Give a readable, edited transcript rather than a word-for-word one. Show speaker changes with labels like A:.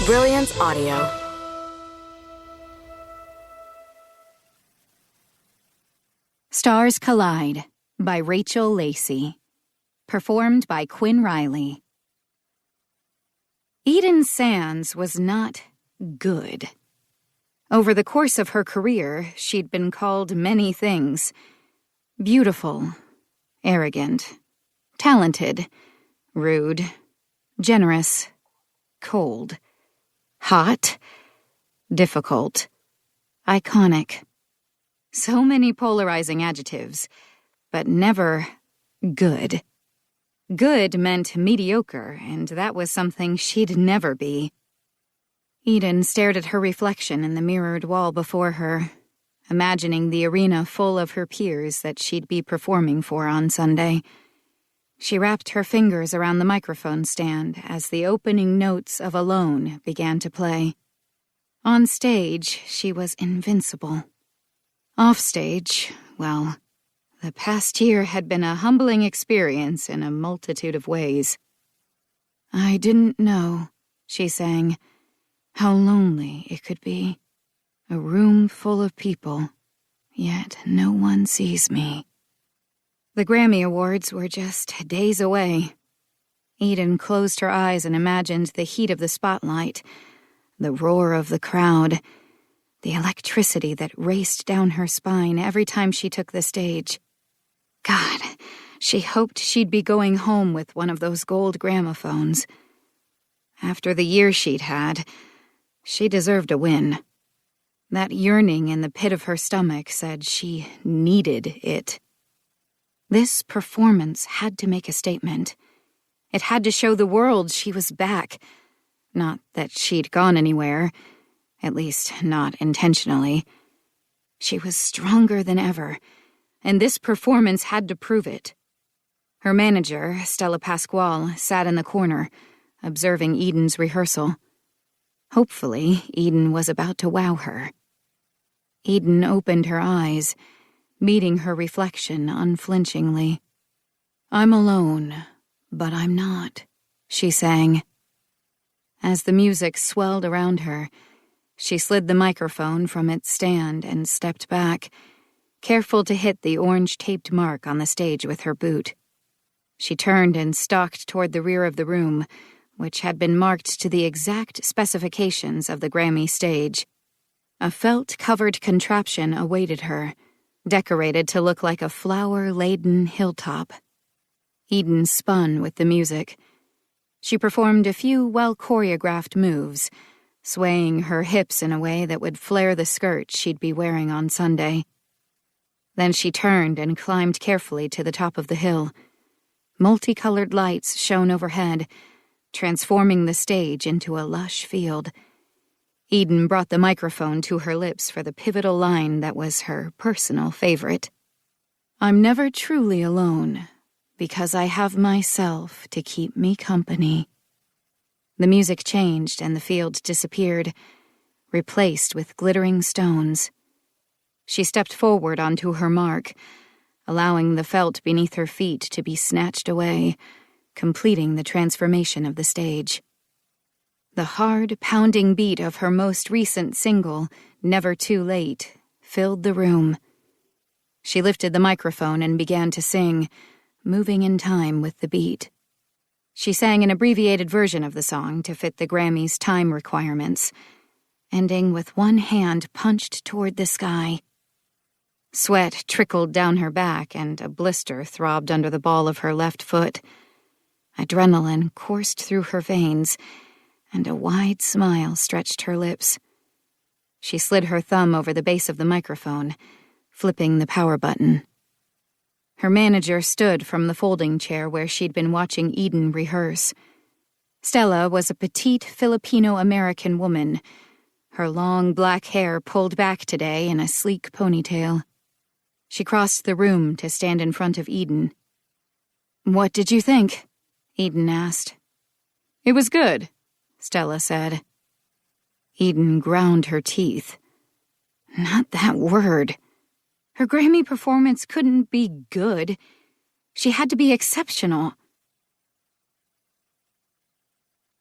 A: Brilliance Audio.
B: Stars Collide by Rachel Lacey. Performed by Quinn Riley. Eden Sands was not good. Over the course of her career, she'd been called many things. Beautiful, arrogant, talented, rude, generous, cold, hot, difficult, iconic. So many polarizing adjectives, but never good. Good meant mediocre, and that was something she'd never be. Eden stared at her reflection in the mirrored wall before her, imagining the arena full of her peers that she'd be performing for on Sunday. She wrapped her fingers around the microphone stand as the opening notes of Alone began to play. On stage, she was invincible. Offstage, well, the past year had been a humbling experience in a multitude of ways. "I didn't know," she sang, "how lonely it could be. A room full of people, yet no one sees me." The Grammy Awards were just days away. Eden closed her eyes and imagined the heat of the spotlight, the roar of the crowd, the electricity that raced down her spine every time she took the stage. God, she hoped she'd be going home with one of those gold gramophones. After the year she'd had, she deserved a win. That yearning in the pit of her stomach said she needed it. This performance had to make a statement. It had to show the world she was back. Not that she'd gone anywhere. At least, not intentionally. She was stronger than ever, and this performance had to prove it. Her manager, Stella Pasquale, sat in the corner, observing Eden's rehearsal. Hopefully, Eden was about to wow her. Eden opened her eyes, meeting her reflection unflinchingly. "I'm alone, but I'm not," she sang. As the music swelled around her, she slid the microphone from its stand and stepped back, careful to hit the orange-taped mark on the stage with her boot. She turned and stalked toward the rear of the room, which had been marked to the exact specifications of the Grammy stage. A felt-covered contraption awaited her, decorated to look like a flower-laden hilltop. Eden spun with the music. She performed a few well-choreographed moves, swaying her hips in a way that would flare the skirt she'd be wearing on Sunday. Then she turned and climbed carefully to the top of the hill. Multicolored lights shone overhead, transforming the stage into a lush field. Eden brought the microphone to her lips for the pivotal line that was her personal favorite. "I'm never truly alone, because I have myself to keep me company." The music changed and the field disappeared, replaced with glittering stones. She stepped forward onto her mark, allowing the felt beneath her feet to be snatched away, completing the transformation of the stage. The hard, pounding beat of her most recent single, Never Too Late, filled the room. She lifted the microphone and began to sing, moving in time with the beat. She sang an abbreviated version of the song to fit the Grammys' time requirements, ending with one hand punched toward the sky. Sweat trickled down her back and a blister throbbed under the ball of her left foot. Adrenaline coursed through her veins, and a wide smile stretched her lips. She slid her thumb over the base of the microphone, flipping the power button. Her manager stood from the folding chair where she'd been watching Eden rehearse. Stella was a petite Filipino-American woman, her long black hair pulled back today in a sleek ponytail. She crossed the room to stand in front of Eden. "What did you think?" Eden asked. "It was good," Stella said. Eden ground her teeth. Not that word. Her Grammy performance couldn't be good. She had to be exceptional.